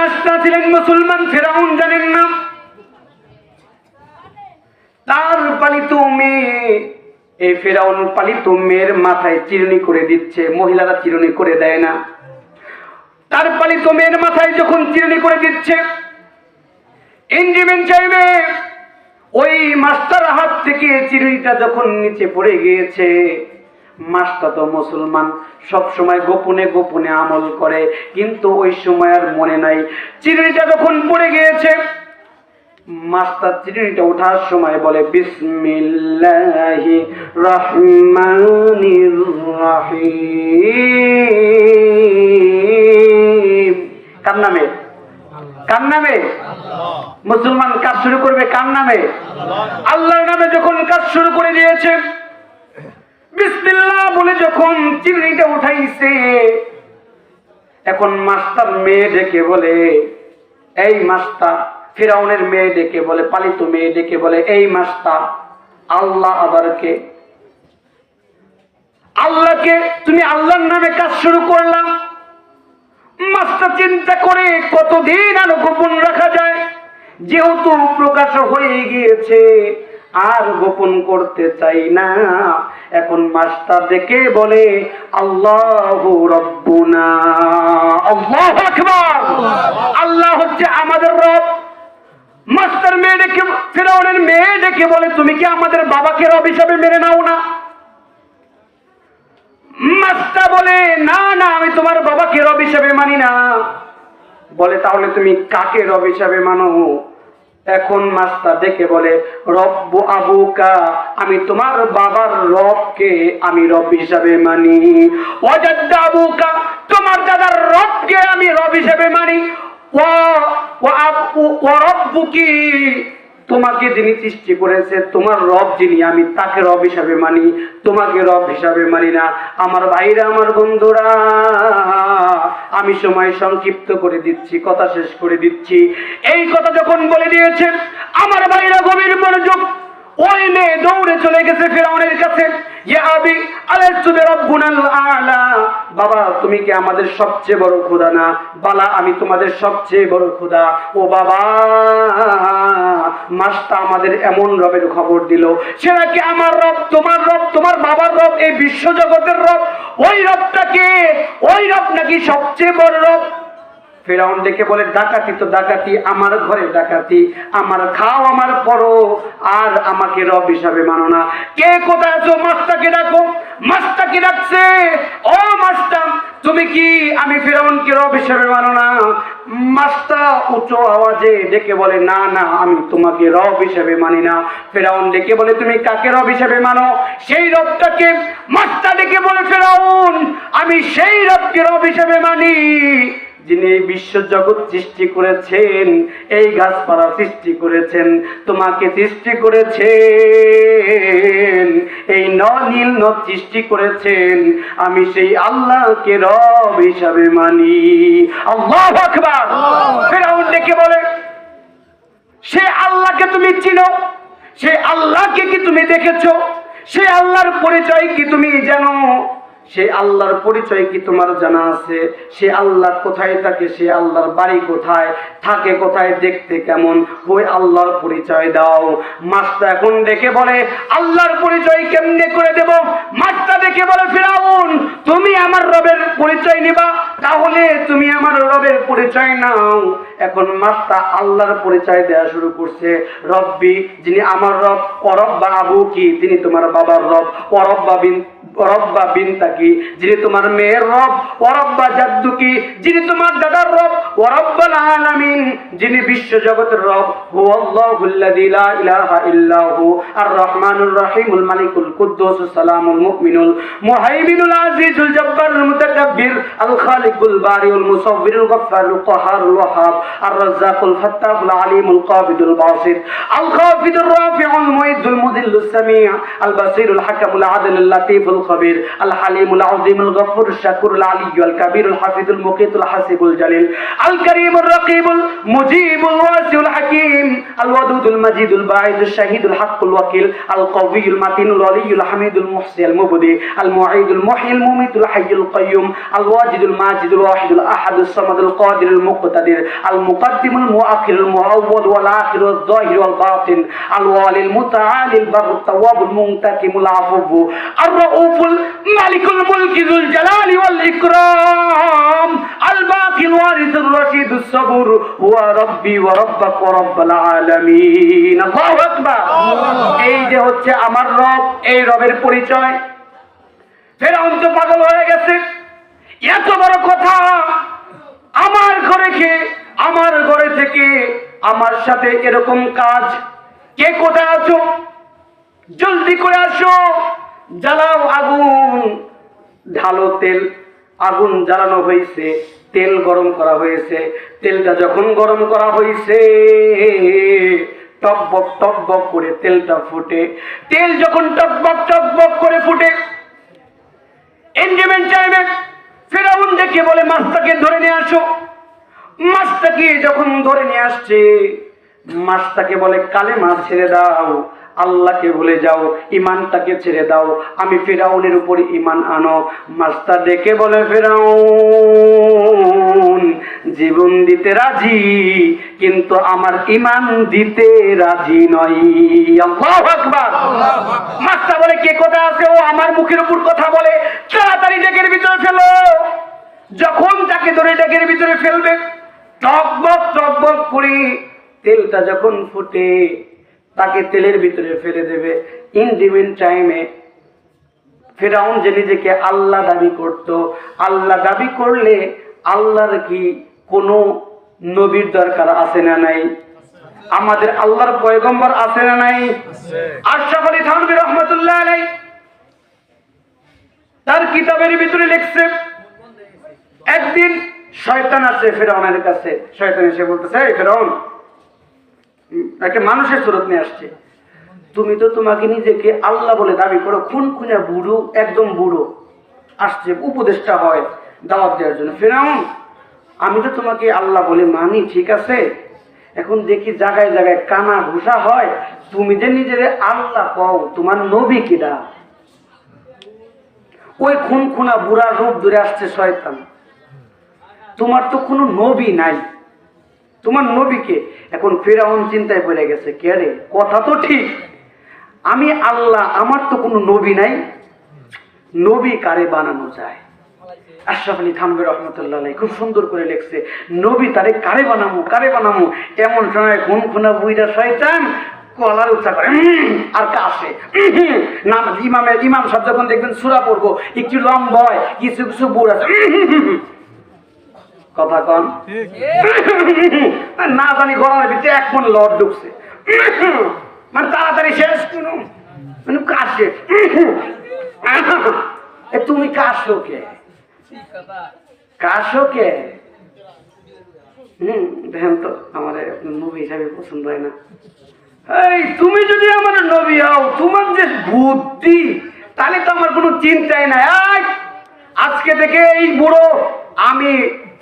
Master ছিলেন মুসলমান, ফেরাউন জানেন না। তার পালিত মেয়ে, এই ফেরাউন পালিত মেয়ের মাথায় চিরুনি করে দিচ্ছে। মহিলারা চিরুনি করে দেয় না, তার পালিত মেয়ের মাথায় যখন চিরুনি করে দিচ্ছে, ইঞ্জিমেন চাইবে ওই মাস্টার হাত থেকে চিরুনিটা যখন নিচে পড়ে গিয়েছে, মাস্টার তো মুসলমান, সব সময় গোপনে গোপনে আমল করে, কিন্তু ওই সময় আর মনে নাই। চিরুনিটা যখন পড়ে গিয়েছে, মাস্টার চিরুনিটা ওঠার সময় বলে বিসমিল্লাহির রহমানির রহিম। কার নামে? কার নামে? মুসলমান কাজ শুরু করবে কার নামে? আল্লাহর নামে। যখন কাজ শুরু করে দিয়েছে, বিসমিল্লাহ বলে যখন চিরুনিটা উঠাইছে, এখন মাস্টার মেয়ে ডেকে বলে, এই মাস্টার, ফিরাউনের মেয়ে ডেকে বলে, পালিত মেয়ে ডেকে বলে, এই মাস্টার, আল্লাহ আবার কে? আল্লাহকে তুমি আল্লাহর নামে কাজ শুরু করলাম। মাস্টার চিন্তা করে কতদিন আরো গোপন রাখা যায়, যেহেতু প্রকাশ হয়ে গিয়েছে আর গোপন করতে চাই না। এখন মাস্টার দেখে বলে আল্লাহু রাব্বুনা, আল্লাহু আকবার, আল্লাহ হচ্ছে আমাদের রব। মাস্টার মেয়ে ডেকে, ফিরাউনের মেয়ে ডেকে বলে, তুমি কি আমাদের বাবাকে রব হিসাবে মেনে নাও না? মাস্টার বলে, না না, আমি তোমার বাবাকে রব হিসাবে মানি না। বলে, তাহলে তুমি কাকে রব হিসাবে মানো? এখন মাস্টার দেখে বলে, রব্বু আবুকা, আমি তোমার বাবার রবকে আমি রব হিসাবে মানি। ওয়াজাদ্দা আবুকা, তোমার দাদার রবকে আমি রব হিসাবে মানি। ওয়া রব্বুকি, তোমাকে যিনি সৃষ্টি করেছে, তোমার রব যিনি, আমি তাকে রব হিসাবে মানি, তোমাকে রব হিসাবে মানি না। আমার ভাইরা, আমার বন্ধুরা, আমি সময় সংক্ষিপ্ত করে দিচ্ছি, কথা শেষ করে দিচ্ছি। এই কথা যখন বলে দিয়েছে, আমার ভাইরা গভীর মনোযোগ। ওই মেয়ে দৌড়ে চলে গেছে ফিরআউনের কাছে, ইয়া আবি আলাস্তু বিরাব্বুনাল আ'লা, বাবা তুমি কি আমাদের সবচেয়ে বড় খোদা না? বালা, আমি তোমাদের সবচেয়ে বড় খোদা। ও বাবা, মাস্টার আমাদের এমন রবের খবর দিল, সে নাকি আমার রব, তোমার রব, তোমার বাবার রব, এই বিশ্ব জগতের রব। ওই রবটাকে, ওই রব নাকি সবচেয়ে বড় রব। ফিরআউন দেখে বলে, ডাকাতি তো ডাকাতি, আমার ঘরে ডাকাতি, আমার খাও আমার পরো, আর আমাকে রব হিসাবে মানো না। কে কোথায় আছো? মাস্টারকে ডাকো। মাস্টারকে ডাকছে, ও মাস্টার, তুমি কি আমি ফিরআউনকে রব হিসাবে মানো না? মাস্টার উচ্চ আওয়াজে ডেকে বলে, না না, আমি তোমাকে রব হিসাবে মানি না। ফিরআউন ডেকে বলে, তুমি কাকে রব হিসাবে মানো? সেই রবটাকে। মাস্টার ডেকে বলে, ফিরআউন, আমি সেই রবকে রব হিসাবে মানি যিনি এই বিশ্ব জগৎ সৃষ্টি করেছেন, এই গাছপালা সৃষ্টি করেছেন, তোমাকে সৃষ্টি করেছেন, এই নীল নদ সৃষ্টি করেছেন, আমি সেই আল্লাহকে রব হিসাবে মানি। আল্লাহু আকবার। ফিরআউন ডেকে বলে, সে আল্লাহকে তুমি চিনো? সে আল্লাহকে কি তুমি দেখেছো? সে আল্লাহর পরিচয় কি তুমি জানো? সে আল্লাহর পরিচয় কি তোমার জানা আছে? সে আল্লাহ কোথায় থাকে? সে আল্লাহর বাড়ি কোথায়, থাকে কোথায়, দেখতে কেমন? ওই আল্লাহর পরিচয় দাও। মাস্টার এখন দেখে বলে, আল্লাহর পরিচয় কেমনে করে দেব? মাস্টার দেখে বলে, ফিরআউন, তুমি আমার রবের পরিচয় নিবা, তাহলে তুমি আমার রবের পরিচয় নাও। এখন মাস্টার আল্লাহর পরিচয় দেওয়া শুরু করছে। রব্বি, যিনি আমার রব, ওরব্বা আবু কি, তিনি তোমার বাবার রব, ওরব্বা বিনতাকি, যিনি তোমার মেয়ের রব, ওরব্বা জাদ্দুকি, যিনি তোমার দাদার রব, ওরব্বাল আলামিন, যিনি বিশ্ব জগতের রব, হুয়াল্লাহুল্লাযী লা ইলাহা ইল্লাহু আর রহমানুর রহিমুল মালিকুল কুদ্দুসুস সালামুল মুমিনুল মুহাইমিনুল আজিজুল জব্বারুল মুতাকাব্বির আল খালিকুল বারিউল মুসাব্বিরুল গফফারুল কাহারুল ওয়াহাব আর রাজ্জাকুল ফাত্তাহুল আলিমুল কাবিদুল বাসির আল খাফিদুর রাফিউল মুইজ্জুল মুযিল্লুস সামি' আল বাসিরুল হাকামুল আদিলুল লাতীফুল খাবীর আল হালিমুল আযীমুল গফুরুশ শাকুরুল আলিয়্যুল কাবীরুল হাফিজুল মুকিতুল হাসিবুল জালিল আল কারীমুর রাকিবুল মুজিবুল ওয়াসিউল হাকীম আল ওয়াদুদুল মাজিদুল বাঈদুশ শাহীদুল হাক্কুল ওয়াকিল আল কাওয়িয়ুল মাতিনুল ওয়ালিয়ুল হামিদুল মুহসিনুল মুবদি আল মুঈদুল মুহয়িল মুমিতুল হাইয়ুল কাইয়্যুম আল ওয়াজিদুল মাজিদুল ওয়াহিদুল আহাদুস সামাদুল কাদিরুল মুকতাদির আল মুকদ্দিমুল মুআখিরুল মুআওয়াল ওয়াল আখিরুল যাহির ওয়াল বাতিন আল ওয়ালিল মুতাআলিল বারুত তাওয়াবুল মুনতাকিমুল আফু আর রাউফুল মালিকুল মুলকি যুল জালালি ওয়াল ইকরাম আল বাকিল ওয়ারিসুর রাশিদুস সাবুর হুয়া রাব্বি ওয়া রাব্বাক ওয়া রাব্বুল আলামিন। আল্লাহু আকবার। এই যে হচ্ছে আমার রব, এই রবের পরিচয়। ফেরাউন তো পাগল হয়ে গেছে, এত বড় কথা আমার ঘরে থেকে আমার সাথে এরকম কাজ, কে কোথায় আছো, জলদি করে আসো, জ্বালাও আগুন, ঢালো তেল। আগুন জ্বালানো হয়েছে, তেল গরম করা হয়েছে। তেলটা যখন গরম করা হয়েছে, টকবক টকবক করে তেলটা ফুটে। তেল যখন টকবক টকবক করে ফুটে, এনজয়মেন্ট টাইমে ফেরাউন ডেকে বলে মাছটাকে ধরে নিয়ে আসো। মাছটাকে যখন ধরে নিয়ে আসছে, মাছটাকে বলে কালেমা ছেড়ে দাও, আল্লাহকে ভুলে যাও, ঈমানটাকে ছেড়ে দাও, আমি ফেরাউনের উপর ঈমান আনো। মাছটা ডেকে বলে ফেরাউন জীবন দিতে রাজি, কিন্তু আমার ঈমান দিতে রাজি নয়। আল্লাহু আকবার। মাছটা বলে কে কোথায় আছে, ও আমার মুখের উপর কথা বলে, তাড়াতাড়ি ডেকের ভিতরে ফেলো। যখন তাকে ধরে ডেকের ভিতরে ফেলবে, টকবক টকবক করে তেলটা যখন ফুটে, তাকে তেলের ভিতরে ফেলে দেবে। ইন টাইমে ফেরাউন যে নিজেকে আল্লাহ দাবি করত, আল্লাহ দাবি করলে আল্লাহর কি কোনো নবীর দরকার আছে না নাই? আমাদের আল্লাহর পয়গম্বর আছে না নাই? আশরাফ আলী থানভী রহমাতুল্লাহ আলাইহি তার কিতাবের ভিতরে লিখছে, একদিন শয়তান আছে ফেরাউনের কাছে। শয়তান এসে বলতেছে, এই ফেরাউন, একটা মানুষের সুরত নিয়ে আসছে, তুমি তো তোমাকে নিজেকে আল্লাহ বলে দাবি করো, খুনখুনে বুড়ো, একদম বুড়ো, আসছে উপদেষ্টা হয় দাওয়াত দেওয়ার জন্য। ফেরাউন, আমি তো তোমাকে আল্লাহ বলে মানি, ঠিক আছে, এখন দেখি জায়গায় জায়গায় কানা ঘুষা হয়, তুমি যে নিজের আল্লাহ কও, তোমার নবী কিডা? ওই খুনখুনা বুড়া রূপ ধরে আসছে শয়তান, তোমার তো কোনো নবী নাই, তোমার নবীকে। এখন ফেরাউন চিন্তায় পড়ে গেছে, কে রে, কথা তো ঠিক, আমি আল্লাহ, আমার তো কোনো নবী নাই, নবী কারে বানানো যায়? আশরাফ আলী থানভী রহমতুল্লাহ আলাইহি খুব সুন্দর করে লিখছে, নবী তারে কারে বানামু। এমন সময় খুনখুনা বুইরা শয়তান কলার উচ্চা করে আর কাশে। নাম ইমাম সাহেব যখন দেখবেন সূরা পড়বো, একটু লম্বা হয়, কিছু কিছু বুড় আছে, কথা কন না জানি গলার ভিতরে এক মন লট ঢুকছে, মানে তাড়াতাড়ি শেষ কোন মানে কাশে। তুমি কাশো কে? দেখেন তো, আমার নবী হিসাবে পছন্দ হয় না। এই তুমি যদি আমার নবী হও, তোমার যে বুদ্ধি, তাহলে তো আমার কোনো চিন্তাই নাই। আজকে থেকে এই বুড়ো আমি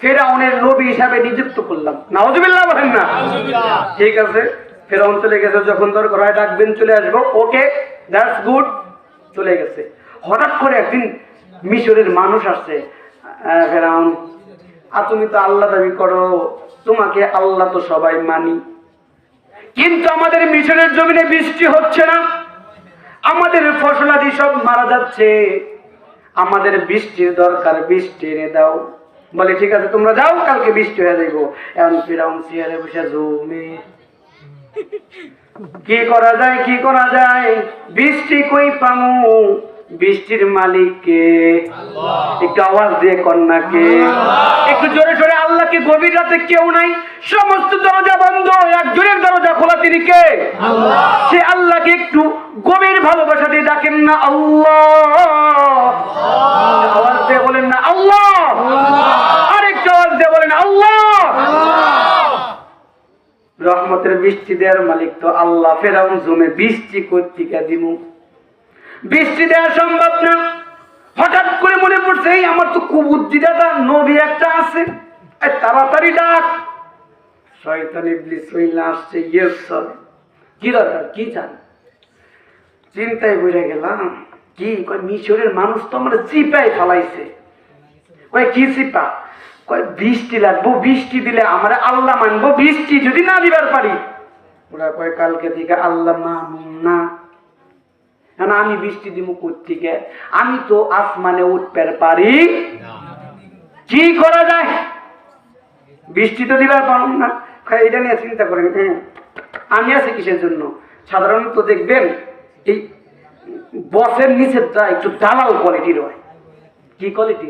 ফেরাউনের নবী হিসাবে নিযুক্ত করলাম। নাউজুবিল্লাহ বলেন না? ঠিক আছে, ফেরাউন চলে গেছে, যখন দরকার হয় ডাকবেন, চলে আসবো, ওকে, দ্যাটস গুড, চলে গেছে। হঠাৎ করে একদিন মিশরের মানুষ আসছে, ফেরাউন, আর তুমি তো আল্লাহ দাবি করো, তোমাকে আল্লাহ তো সবাই মানি, কিন্তু আমাদের মিশরের জমিনে বৃষ্টি হচ্ছে না, আমাদের ফসলাদি সব মারা যাচ্ছে, আমাদের বৃষ্টির দরকার, বৃষ্টি এনে দাও। বলে ঠিক আছে, তোমরা যাও, কালকে বৃষ্টি হয়ে যাইব। এখন ফিরাউন চেয়ারে বসে জমে, কি করা যায়, বৃষ্টি কই পামু, বৃষ্টির মালিককে একটু আওয়াজ দিয়ে কন্যাকে একটু জোরে সরে, আল্লাহকে গভীর রাতে কেউ নাই, সমস্ত দরজা বন্ধ, একজনের দরজা খোলা, তিনি কে? সে আল্লাহকে একটু গভীর ভালোবাসা দিয়ে ডাকেন না, আল্লাহ, আওয়াজ দিয়ে বলেন না আল্লাহ, আরেকটু আওয়াজ দিয়ে বলেন আল্লাহ। রহমতের বৃষ্টি দেওয়ার মালিক তো আল্লাহ। ফেরাউন জমে, বৃষ্টি কোত্থেকে দিমু, বৃষ্টি দেওয়া সম্ভব না, হঠাৎ করে মনে পড়ছে এই আমার তো কুবুদ্ধি দাদা নবী একটা আছে, তাড়াতাড়ি ডাক। শয়তান ইবলিস হইলা আসছে, ইয়েস স্যার, কি দরকার, কি চান? চিন্তায় বুঝে গেলাম, কি কয় মিশরের মানুষ তো আমরা চিপায় ফেলাইছে। কয় কি চিপা? কয় বৃষ্টি লাগবো, বৃষ্টি দিলে আমরা আল্লাহ মানবো, বৃষ্টি যদি না দিবার পারি। ওরা কয় কালকে থেকে আল্লাহ মানব না। আমি বৃষ্টি দিব কোত্থেকে? আমি তো আসমানে উঠতে পারি, কি করা যায়? বৃষ্টি তো দিবার পারব না। এটা নিয়ে চিন্তা করেন। আমি আছি কিসের জন্য? সাধারণত দেখবেন এই বসের নিচেরটা একটু দালাল কোয়ালিটির হয়। কি কোয়ালিটি?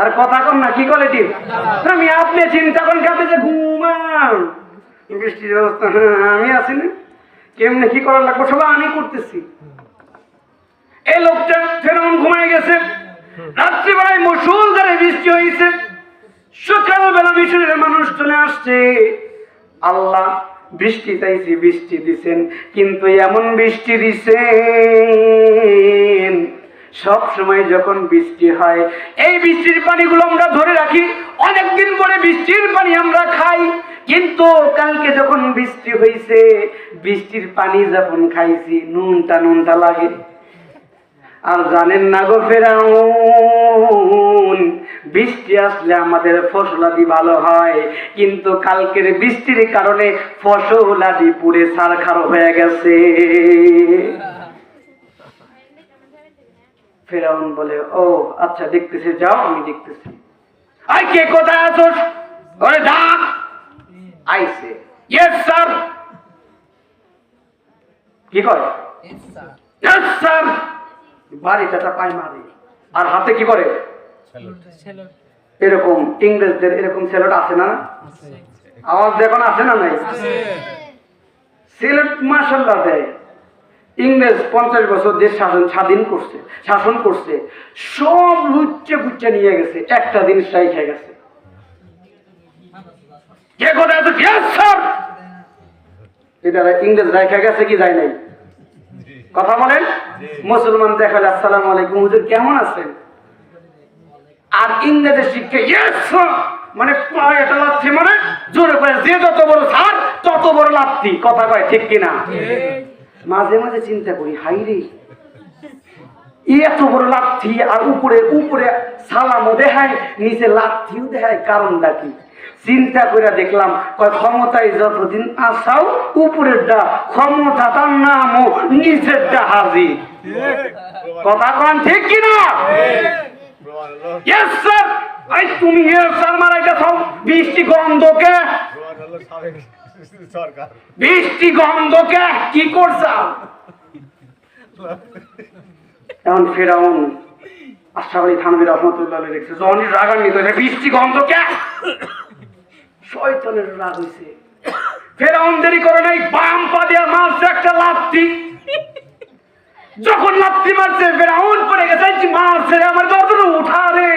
আর কথা কম না, কি কোয়ালিটির? আমি আপনি চিন্তা করেন কাছে যে ঘুমান বৃষ্টির ব্যবস্থা, আমি আছি না, কেমনে কি করার লাগবে সবাই আমি করতেছি। এই লোকটা ফেরাউন ঘুমায় গেছে, রাত্রিবেলায় মুষলধারে বৃষ্টি হয়েছে, সকালবেলা মিশরের মানুষ চলে আসছে। আল্লাহ বৃষ্টি চাইছি, বৃষ্টি দিছেন, কিন্তু এমন বৃষ্টি দিছেন সব সময় যখন বৃষ্টি হয় এই বৃষ্টির পানিগুলো আমরা ধরে রাখি, অনেকদিন পরে বৃষ্টির পানি আমরা খাই। কিন্তু কালকে যখন বৃষ্টি হয়েছে, বৃষ্টির পানি যখন খাইছি নুনটা নুনটা লাগে। আর জানেন না গো ফেরাউন, বৃষ্টি আসলে আমাদের ফসলাদি ভালো হয়, কিন্তু কালকের বৃষ্টির কারণে ফসলাদি পুড়ে ছারখার হয়ে গেছে। ফেরাউন বলে, ও আচ্ছা দেখতেছি, যাও আমি দেখতেছি। আই কে কোথায় আছোস? ওরে ডাক। আইছে, ইয়েস স্যার। কি কয়? Yes sir. বাড়িটা পায় মারে, আর হাতে কি করে? এরকম ইংরেজদের এরকম স্যালুট আছে না? আওয়াজ দেখুন আছে না নাই? স্যালুট মাশাআল্লাহ দেয়। ইংরেজ 50 বছর দেশ শাসন করছে, সব লুচ্চে পুচ্চে নিয়ে গেছে, একটা জিনিস রাইখা গেছে। কে কোথায় আছে? Yes sir. এটা ইংরেজ রাইখা গেছে কি যায় নাই? কথা বলেন। মুসলমান দেখালে আসসালামু আলাইকুম হুজুর কেমন আছেন, আর ইংরেজের শিক্ষা ইয়েস স্যার মানে এটা লাথি, মানে জোরে করে যে যত বড় স্যার তত বড় লাথি। কথা কয় ঠিক কিনা? মাঝে মাঝে চিন্তা করি, হাই রে এত বড় লাথি, আর উপরে উপরে সালামও দেখায়, নিচে লাথিও দেখায়, কারণটা কি? চিন্তা করে দেখলাম, কয় ক্ষমতায় যতদিন আসাও উপরেরটা ক্ষমতা, তার নামও নিচেরটা হাজির। কথা কন ঠিক কিনা? Yes sir. আই তুমি ইয়েস স্যার মারাইতে থাও। বৃষ্টি গন্ধকে, বৃষ্টি গন্ধকে কি করছাও? এখন ফেরাউন আশরাফ আলী থানভী রাহমাতুল্লাহ লিখছে, যখন রাগান্বিত হয়েছে বৃষ্টি গন্ধকে, শয়তানের রাগ হয়েছে। ফেরাউন দেরি করে নাই, বাম পা দিয়া মারছে একটা লাথি। যখন লাথি মারছে ফেরাউন পড়ে গেছে, মারছে আমার দরদরে উঠা রে,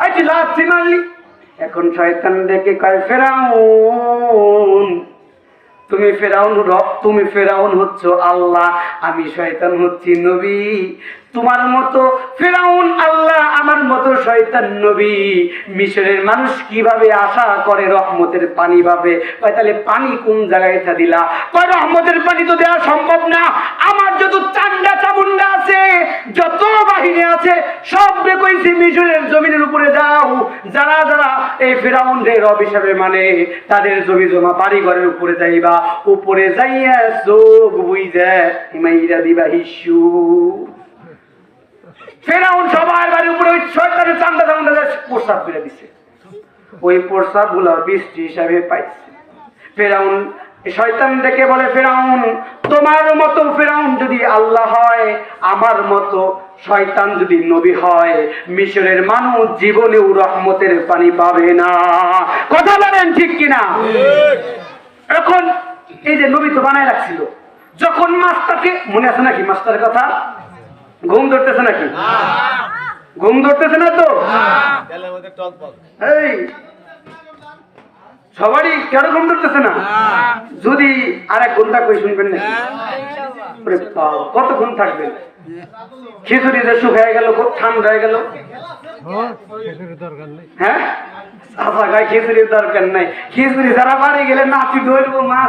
আইটি লাথি মারলি। এখন শয়তান ডেকে কয়, ফেরাউন তুমি ফেরাউন হচ্ছ আল্লাহ, আমি শয়তান হচ্ছি নবী। তোমার মতো ফেরাউন আল্লাহ, আমার মতো শয়তান নবী। মিশরের মানুষ কিভাবে আশা করে রহমতের পানি পাবে? কয় তাহলে পানি কোন জায়গায় থা দিলা? কয় রহমতের পানি তো দেওয়া সম্ভব না, আমার যত চান্ডা চামুন্ডা আছে, যত বাহিনী আছে, সব কইছি মিশরের জমিনের উপরে যাও। যারা যারা এই ফেরাউন রে রব হিসাবে মানে, তাদের জমি জমা বাড়ি ঘরের উপরে যাইবা, উপরে যাইয়া চোখ বুইজা হিমাইরা দিবা হিসু। ফেরাউন সবার বাড়ির উপরে ওই শয়তানের চান্দা চান্দা প্রস্তাব করে দিছে, ওই প্রস্তাব গুলা বৃষ্টি হিসাবে পাইছে। ফেরাউন শয়তান ডেকে বলে, ফেরাউন তোমার মতো ফেরাউন যদি আল্লাহ হয়, আমার মতো শয়তান যদি নবী হয়, মিশরের মানুষ জীবনেও রহমতের পানি পাবে না। কথা বলেন ঠিক কিনা? এখন এই যে নবী তো বানায় রাখছিল, যখন মাছটাকে, মনে আছে নাকি মাছটার কথা? ঘুম ধরতেছে নাকি? ঘুম ধরতেছে না তো? এই সবারই কেন ঘুম ধরতেছে না? যদি আর 1 ঘন্টা কই শুনবেন নাকি? কত ঘুম থাকবেন? খিচুড়ি যে শুকায় গেল, খুব ঠান্ডা হয়ে গেল। হ্যাঁ, আচ্ছা গায়ে খিচুড়ির দরকার নাই। খিচুড়ি যারা বাড়ি গেলে নাতি ধরবো মা।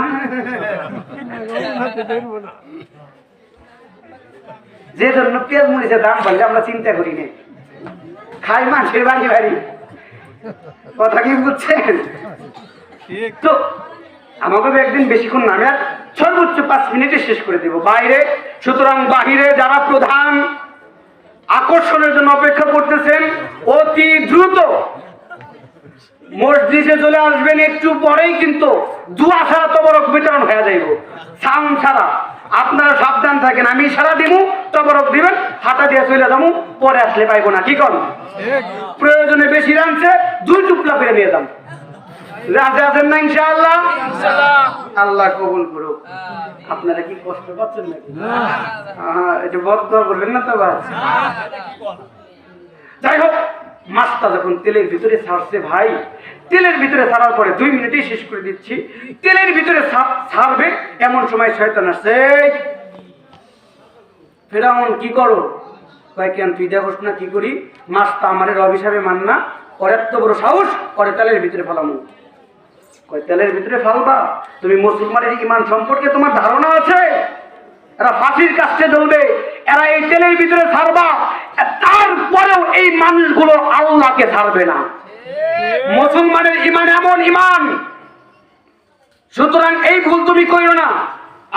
যে জন্য পেঁয়াজ মরিচের দাম বললে আমরা চিন্তা করি না, খাই মানুষের বাড়ি বাড়ি। কথা কি বুঝছেন? তো আমাকে একদিন বেশিক্ষণ নামে, আর সর্বোচ্চ 5 মিনিটে শেষ করে দেব বাইরে। সুতরাং বাহিরে যারা প্রধান আকর্ষণের জন্য অপেক্ষা করতেছেন, অতি দ্রুত মসজিদে চলে আসবেন। একটু পরেই কিন্তু দুয়া ছাড়া তবরক বিতরণ হয়ে যাইব, সাউন্ড ছাড়া। আপনারা সাবধান থাকেন, আমি সারা দিব, তবরক দিবেন, হাতা দিয়ে চলে যাবো, পরে আসলে পাইবো না। কি করেন? প্রয়োজনে বেশি রাখছে 2 টুকরা করে নিয়ে যান। রাজা আছেন না ইনশাআল্লাহ? আল্লাহ কবুল করুক। আপনারা কি কষ্ট পাচ্ছেন নাকি? এটা বদদোয়া করবেন না তো ভাই। যাই হোক, মাছটা যখন তেলের ভিতরে ছাড়ছে ভাই, তেলের ভিতরে ছাড়ার পরে 2 মিনিটেই শেষ করে দিচ্ছি। তেলের ভিতরে ছাড়বে এমন সময় শয়তান আসছে, ফেরাউন কি করো? কয় কেন তুই দেখোস না কি করি? মাছটা আমার রব হিসাবে মান না, ওর এত বড় সাহস, করে তেলের ভিতরে ফেলামু। কয় তেলের ভিতরে ফেলবা? তুমি মুসলমানের ঈমান সম্পর্কে তোমার ধারণা আছে? এরা ফাঁসির কাছে জ্বলবে, এরা এই তেলের ভিতরে ছাড়বা, তারপরেও এই মানুষগুলো আল্লাহকে ছাড়বে না। মুসলমানের ঈমান এমন ঈমান, সুতরাং এই ভুল তুমি কইরো না।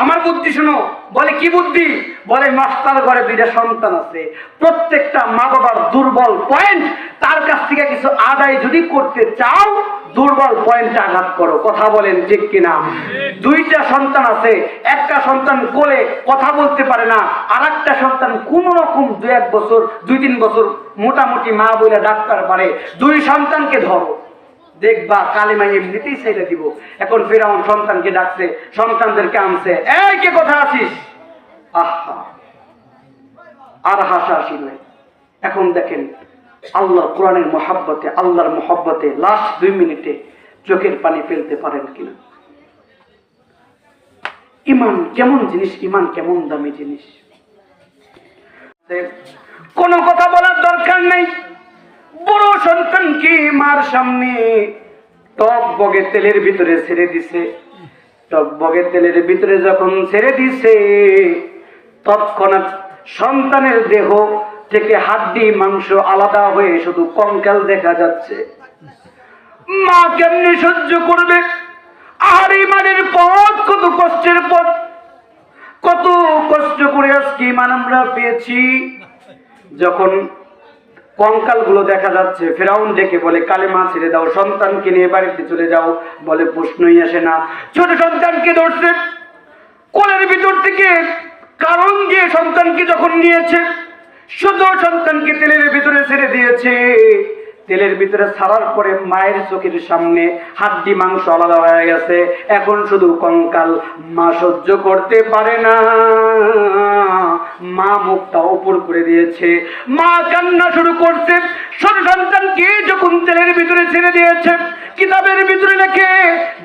আমার বুদ্ধি শুনো। বলে কি বুদ্ধি? বলে মাস্টার ঘরে 2টা সন্তান আছে, প্রত্যেকটা মা বাবার দুর্বল পয়েন্ট, তার কাছ থেকে কিছু আদায় যদি করতে চাও, দুর্বল পয়েন্টে আঘাত করো। কথা বলেন ঠিক কিনা? 2টা সন্তান আছে, একটা সন্তান কোলে কথা বলতে পারে না, আর একটা সন্তান কোন রকম 2-1 বছর 2-3 বছর মোটামুটি মা বলে ডাক্তার পারে। 2 সন্তানকে ধরো, দেখবা কালিমা এমনিতেই ছেড়ে দিব। এখন ফেরাউন সন্তানকে ডাকছে, সন্তানদেরকে আনছে, এই কে কথা আছিস? আহা, আর হাসাহাসি নয়। এখন দেখেন আল্লাহ কোরআনের মহাব্বতে, আল্লাহর মহাব্বতে লাস্ট 2 মিনিটে চোখের পানি ফেলতে পারেন কিনা? ঈমান কেমন জিনিস, ঈমান কেমন দামি জিনিস। কোনো কথা বলার দরকার নেই। বড় সন্তানকে মার সামনে টকবগে তেলের ভিতরে ছেড়ে দিছে। টকবগে তেলের ভিতরে যখন ছেড়ে দিছে, তৎক্ষণাৎ সন্তানের দেহ থেকে হাড্ডি মাংস আলাদা হয়ে শুধু কঙ্কাল দেখা যাচ্ছে। মা কেমনে সহ্য করবে? আর ঈমানের পথ কত কষ্টের পথ, কত কষ্ট করে আজকে ঈমান আমরা পেয়েছি। যখন কঙ্কাল গুলো দেখা যাচ্ছে, ফেরাউন ডেকে বলে কালেমা ছেড়ে দাও, সন্তানকে নিয়ে বাড়িতে চলে যাও। বলে প্রশ্নই আসে না। ছোট সন্তানকে ধরছে কোলের ভিতর থেকে, কারণ যে সন্তানকে যখন নিয়েছে, শুধু সন্তানকে তেলের ভিতরে ছেড়ে দিয়েছে। তেলের ভিতরে ছাড়ার পরে মায়ের চোখের সামনে হাড্ডি মাংস আলাদা হয়ে গেছে, এখন শুধু কঙ্কাল। মা সহ্য করতে পারে না, মা মুখটা উপর করে দিয়েছে, মা কান্না শুরু করছে। ছোট সন্তানকে যখন তেলের ভিতরে ছেড়ে দিয়েছে, কিতাবের ভিতরে লেখে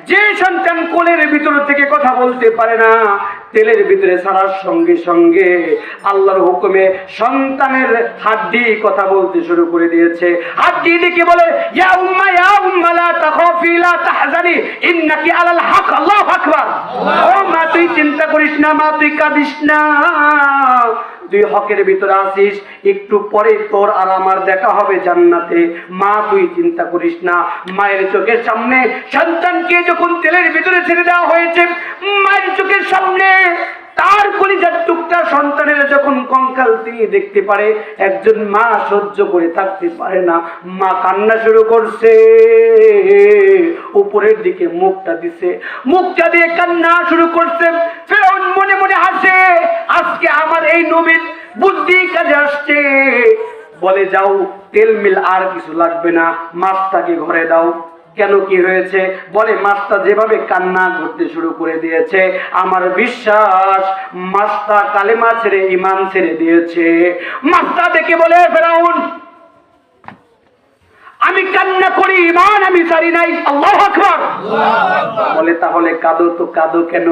যে সন্তান কোলের ভিতর থেকে কথা বলতে পারে না, তেলের ভিতরে ছাড়ার সঙ্গে সঙ্গে আল্লাহর হুকুমে সন্তানের হাড্ডি কথা বলতে শুরু করে দিয়েছে। হাড্ডি দেখে বলে ইয়া উম্মা লা তাখাফি লা তাহজানি ইন্নাকি আলাল হক। আল্লাহু আকবার। ও মা, তুই চিন্তা করিস না, মা তুই কাঁদিস না, তুই হকের ভিতরে আছিস, একটু পরে তোর আর আমার দেখা হবে জান্নাতে। মা তুই চিন্তা করিস না। মায়ের চোখের সামনে সন্তানকে যখন তেলের ভিতরে ছেড়ে দেওয়া হয়েছে, মায়ের চোখের সামনে তার কলিজার টুকটা সন্তানের যখন কঙ্কাল তিনি দেখতে পারে, একজন মা সহ্য করে থাকতে পারে না, মা কান্না শুরু করছে। উপরের দিকে মুখটা দিছে, মুখটা দিয়ে কান্না শুরু করছে। ফেরাউন মনে মনে হাসে, আজকে আমার এই নবীর বুদ্ধি কাজে আসছে। বলে যাও, তেল মিল আর কিছু লাগবে না, মাছটাকে ঘরে দাও। কেন, কি হয়েছে? বলে মাছটা যেভাবে কান্না করতে শুরু করে দিয়েছে, আমার বিশ্বাস মাছটা কালেমা ছেড়ে ঈমান ছেড়ে দিয়েছে। মাছটা দেখে বলে ফেরাউন, আমি কান্না করি, ঈমান আমি ছাড়ি নাই। আল্লাহু আকবার। বলে বলে তাহলে কাঁদো তো কাঁদো কেন?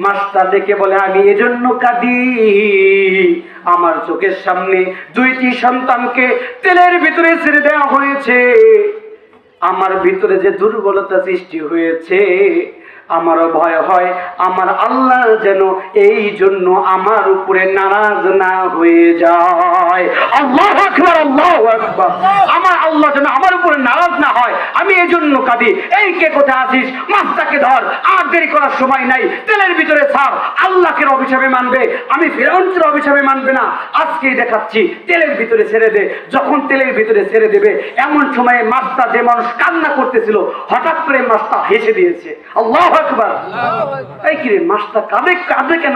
মাস্টার ডেকে বলে আমি এজন্য কাঁদি, আমার চোখের সামনে দুইটি সন্তানকে তেলের ভিতরে ছেড়ে দেওয়া হয়েছে, আমার ভিতরে যে দুর্বলতা সৃষ্টি হয়েছে, আমারও ভয় হয় আমার আল্লাহ যেন এই জন্য আমার উপরে নারাজ না হয়ে যায়। আল্লাহু আকবার, আল্লাহু আকবার। আমার আল্লাহ যেন আমার উপরে নারাজ না হয়, আমি এই জন্য কাঁদি। এই কে কোথায় আছিস? মাছটাকে ধর, আর দেরি করার সময় নাই, তেলের ভিতরে ছাড়। আল্লাহকে অভিশাপে মানবে, আমি ফিরআউনকে অভিশাপে মানবে না। আজকেই দেখাচ্ছি, তেলের ভিতরে ছেড়ে দে। যখন তেলের ভিতরে ছেড়ে দেবে, এমন সময়ে মাছটা, যে মানুষ কান্না করতেছিল, হঠাৎ করে মাছটা হেসে দিয়েছে। আল্লাহু আকবার। এই কি রে, মাছটা কাঁদে কেন?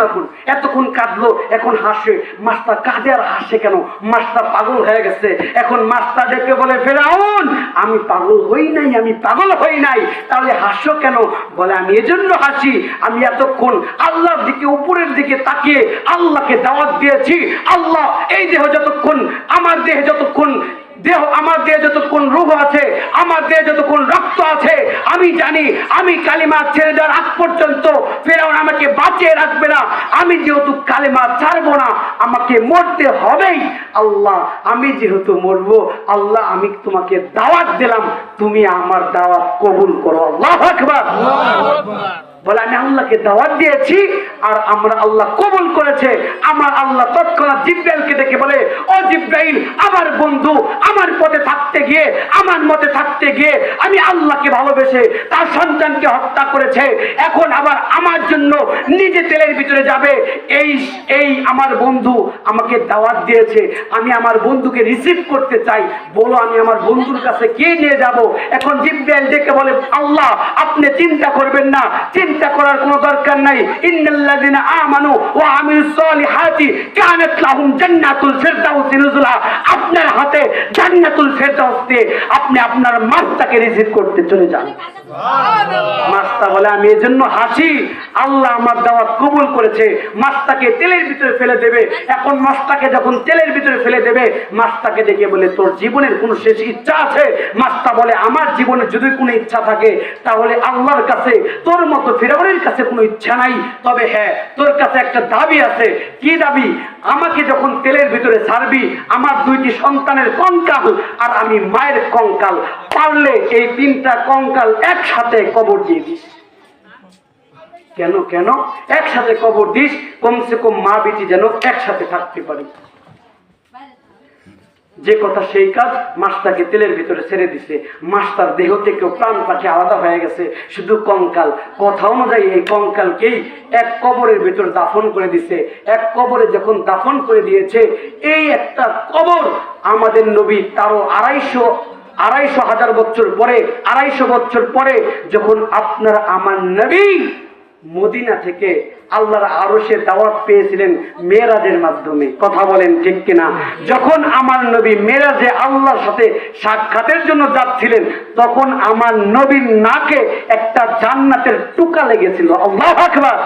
এতক্ষণ কাঁদলো, এখন হাসে। মাছটা কাঁদে আর হাসে কেন? মাছটা পাগল হয়ে গেছে। এখন মাছটা ডেকে বলে ফিরআউন, আমি পাগল হই নাই, আমি পাগল হই নাই, তাহলে হাসো কেন? বলে আমি এজন্য হাসি, আমি এতক্ষণ আল্লাহর দিকে, উপরের দিকে তাকিয়ে আল্লাহকে দাওয়াত দিয়েছি। আল্লাহ, এই দেহ যতক্ষণ, আমার দেহে যতক্ষণ আমার দেহে যতক্ষণ রূহ আছে, আমার দেহে যতক্ষণ রক্ত আছে, আমি জানি আমি কালিমা ছেড়ে দেওয়ার আগ পর্যন্ত ফিরআউন আমাকে বাঁচিয়ে রাখবে না। আমি যেহেতু কালিমা ছাড়বো না, আমাকে মরতে হবেই। আল্লাহ, আমি যেহেতু মরবো, আল্লাহ আমি তোমাকে দাওয়াত দিলাম, তুমি আমার দাওয়াত কবুল করো। আল্লাহু আকবার। বলে আমি আল্লাহকে দাওয়াত দিয়েছি আর আমরা আল্লাহ কবুল করেছে। আমার আল্লাহ তৎক্ষণাৎ জিব্রাইলকে ডেকে বলে, ও জিব্রাইল, আমার বন্ধু আমার পথে থাকতে গিয়ে, আমার মতে থাকতে গিয়ে আমি আল্লাহকে ভালোবেসে তার সন্তানকে হত্যা করেছে, এখন আবার আমার জন্য নিজে তেলের ভিতরে যাবে। এই আমার বন্ধু আমাকে দাওয়াত দিয়েছে, আমি আমার বন্ধুকে রিসিভ করতে চাই, বলো আমি আমার বন্ধুর কাছে কে নিয়ে যাব? এখন জিব্রাইল ডেকে বলে, আল্লাহ আপনি চিন্তা করবেন না, চিন্তা করার কোনো দরকার নাই। ইন্নাল্লাযিনা আমানু ওয়া আমিলুস সলিহাতি কানাত লাহুম জান্নাতুল ফিরদাউসি নুজুলা। আপনার হাতে জান্নাতুল ফিরদাউস দিয়ে আপনি আপনার মাছটাকে রিসিভ করতে চলে যান। মাছটা বলে আমি এজন্য হাসি, আল্লাহ আমার দাওয়াত কবুল করেছে, মাছটাকে তেলের ভিতরে ফেলে দেবে। এখন মাছটাকে যখন তেলের ভিতরে ফেলে দেবে, মাছটাকে দেখে বলে, তোর জীবনের কোনো শেষ ইচ্ছা আছে? মাছটা বলে, আমার জীবনে যদি কোনো ইচ্ছা থাকে তাহলে আল্লাহর কাছে তোর মতো ফিরআউনের কাছে কোনো ইচ্ছা নাই, তবে হ্যাঁ তোর কাছে একটা দাবি আছে। কি দাবি? আমাকে যখন তেলের ভিতরে ছাড়বি, আমার দুইটি সন্তানের কঙ্কাল আর আমি মায়ের কঙ্কাল, পারলে এই তিনটা কঙ্কাল একসাথে কবর দিয়ে দিস। কেন কেন একসাথে কবর দিস? কমসে কম মা বেটি যেন একসাথে থাকতে পারি। যে কথা সেই কাজ। মাছটাকে তেলের ভিতরে ছেড়ে দিছে, মাছটার দেহ থেকে প্রাণ পাখি আলাদা হয়ে গেছে, শুধু কঙ্কাল। কথা অনুযায়ী এই কঙ্কালকেই এক কবরের ভিতর দাফন করে দিছে। এক কবরে যখন দাফন করে দিয়েছে, এই একটা কবর আমাদের নবী তারও 250 বছর পরে, 250 বছর পরে যখন আপনার আমার নবী মদিনা থেকে আল্লাহর আরশের দাওয়াত পেয়েছিলেন মেরাজের মাধ্যমে, কথা বলেন ঠিক কিনা? যখন আমার নবী মেরাজে আল্লাহর সাথে সাক্ষাতের জন্য যাচ্ছিলেন, তখন আমার নবীর নাকে একটা জান্নাতের টুকা লেগেছিল। আল্লাহু আকবার।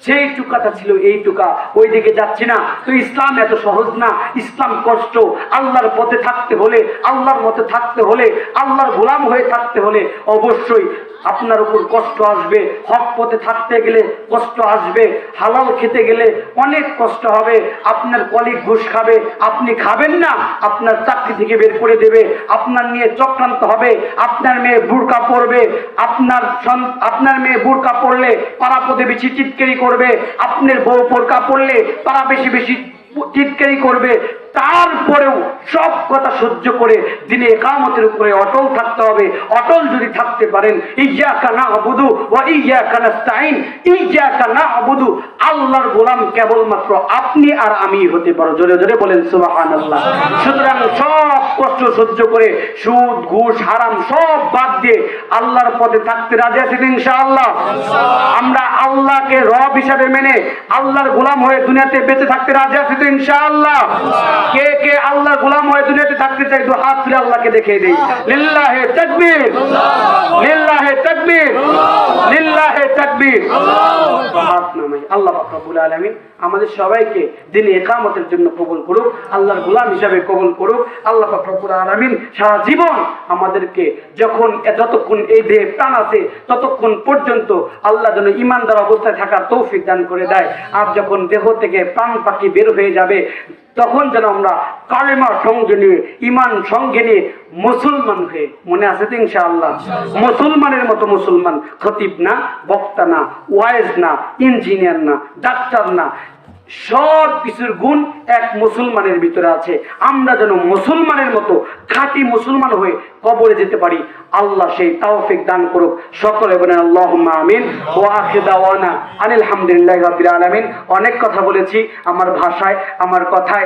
সেই টুকাটা ছিল এই টুকা। ওই দিকে যাচ্ছি না তো ইসলাম এত সহজ না, ইসলাম কষ্ট। আল্লাহর পথে থাকতে হলে, আল্লাহর মতে থাকতে হলে, আল্লাহর গোলাম হয়ে থাকতে হলে অবশ্যই আপনার উপর কষ্ট আসবে। হক পথে থাকতে গেলে কষ্ট আসবে, হালাল খেতে গেলে অনেক কষ্ট হবে। আপনার কলিগ ঘুষ খাবে, আপনি খাবেন না, আপনার চাকরি থেকে বের করে দেবে, আপনার নিয়ে চক্রান্ত হবে, আপনার মেয়ে বুরকা পরবে, আপনার মেয়ে বুরকা পরলে পাড়া প্রতিবেশী চিৎকারি করবে, আপনার বউ বোরকা পরলে পাড়া বেশি বেশি চিৎকারি করবে। তারপরেও সব কথা সহ্য করে দিনে ইকামতের উপরে অটল থাকতে হবে। অটল যদি থাকতে পারেন, ইয়্যাকা না'বুদু ওয়া ইয়্যাকা নাস্তাঈন, ইয়্যাকা না'বুদু, আল্লাহর গোলাম কেবলমাত্র আপনি আর আমি হতে পারো। জোরে জোরে বলেন সুবহানাল্লাহ। সুতরাং সব কষ্ট সহ্য করে, সুদ ঘুষ হারাম সব বাদ দিয়ে আল্লাহর পথে থাকতে রাজি আছেন ইনশাআল্লাহ? আমরা আল্লাহকে রব হিসাবে মেনে আল্লাহর গোলাম হয়ে দুনিয়াতে বেঁচে থাকতে রাজি আছি তো ইনশাআল্লাহ? কে কে আল্লাহর গোলাম হয়ে দুনিয়াতে থাকতে চাই? দু হাত তুলে আল্লাহকে দেখিয়ে দেই। লিল্লাহে তাকবীর, লিল্লাহে তাকবীর, লিল্লাহে তাকবীর। হাত নামাই। আল্লাহ পাক রব্বুল আলামিন আমাদের সবাইকে দিনে ইকামতের জন্য কবুল করুক, আল্লাহর গোলাম হিসাবে কবুল করুক। আল্লাহ পাক রব্বুল আলামিন সারা জীবন আমাদেরকে যতক্ষণ এই দেহে প্রাণ আছে ততক্ষণ পর্যন্ত আল্লাহ যেন ঈমানদার অবস্থায় থাকার তৌফিক দান করে দেয়। আর যখন দেহ থেকে প্রাণ পাখি বের হয়ে যাবে তখন যেন আমরা কালেমা সঙ্গে নিয়ে ঈমান সঙ্গে নিয়ে মুসলমান হয়ে, মনে আছে তো ইনশাআল্লাহ, মুসলমানের মতো মুসলমান, খতিব না, বক্তা না, ওয়াইজ না, ইঞ্জিনিয়ার না, ডাক্তার না, সব কিছুর গুণ এক মুসলমানের ভিতরে আছে। আমরা যেন মুসলমানের মতো খাঁটি মুসলমান হয়ে কবরে যেতে পারি, আল্লাহ সেই তৌফিক দান করুক। সকলে বলেন আল্লাহুম্মা আমিন। ওয়া আখিরু দাওয়ানা আনিল হামদুলিল্লাহি রাব্বিল আলামিন। অনেক কথা বলেছি, আমার ভাষায়, আমার কথায়